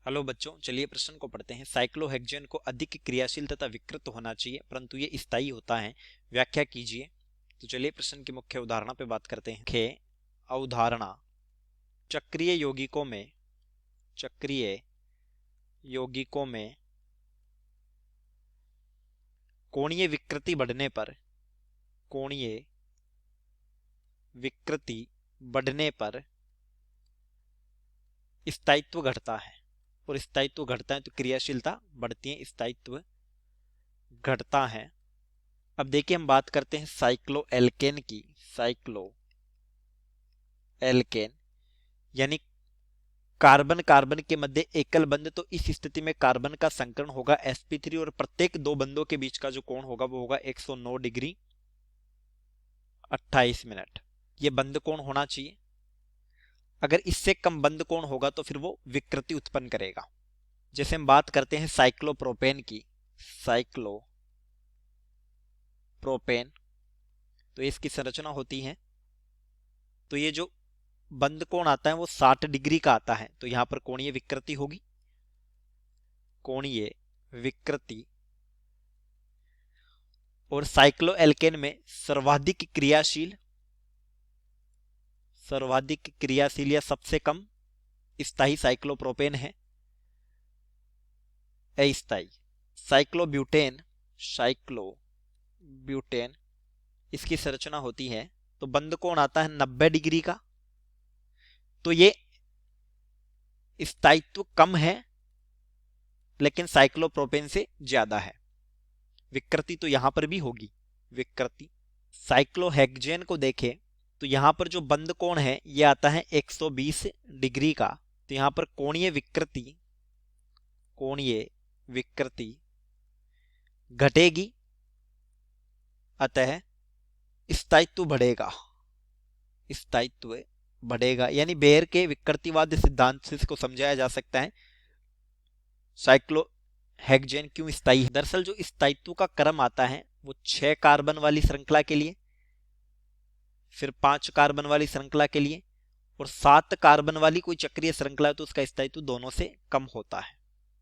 Hello बच्चों, चलिए प्रश्न को पढ़ते हैं। साइक्लोहेक्सेन को अधिक क्रियाशील तथा विकृत होना चाहिए परंतु ये स्थायी होता है, व्याख्या कीजिए। तो चलिए प्रश्न की मुख्य उदाहरणा पे बात करते हैं। मुख्य अवधारणा, चक्रीय यौगिकों में कोणीय विकृति बढ़ने पर स्थायित्व घटता है। और स्थायित्व घटता है तो क्रियाशीलता बढ़ती है, स्थायित्व घटता है। अब देखिए, हम बात करते हैं साइक्लोएल्केन की। साइक्लोएल्केन यानी कार्बन कार्बन के मध्य एकल बंध, तो इस स्थिति में कार्बन का संकरण होगा sp3 और प्रत्येक दो बंधों के बीच का जो कोण होगा वो होगा 109 डिग्री 28 मिनट। ये बंध कोण होना चाहिए। अगर इससे कम बंध कोण होगा तो फिर वो विकृति उत्पन्न करेगा। जैसे हम बात करते हैं साइक्लोप्रोपेन की। साइक्लोप्रोपेन, तो इसकी संरचना होती है, तो ये जो बंध कोण आता है वो 60 डिग्री का आता है, तो यहां पर कोणीय विकृति होगी। कोणीय विकृति। और साइक्लोएल्केन में सर्वाधिक क्रियाशील या सबसे कम स्थायी साइक्लोप्रोपेन है, अस्थायी। साइक्लोब्यूटेन इसकी संरचना होती है, तो बंध कोण आता है 90 डिग्री का, तो ये स्थायित्व कम है लेकिन साइक्लोप्रोपेन से ज्यादा है। विकृति तो यहां पर भी होगी, विकृति। साइक्लोहेक्सेन को देखें तो यहां पर जो बंध कोण है ये आता है 120 डिग्री का, तो यहां पर कोणीय विकृति घटेगी, अतः स्थायित्व बढ़ेगा। यानी बेयर के विकृतिवाद सिद्धांत से इसको समझाया जा सकता है साइक्लोहेक्सेन क्यों स्थायी है। दरअसल जो स्थायित्व का क्रम आता है वो 6 कार्बन वाली श्रृंखला के लिए, फिर 5 कार्बन वाली श्रृंखला के लिए, और 7 कार्बन वाली कोई चक्रीय श्रृंखला है तो उसका स्थायित्व दोनों से कम होता है।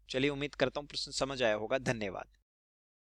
चलिए, उम्मीद करता हूं प्रश्न समझ आया होगा। धन्यवाद।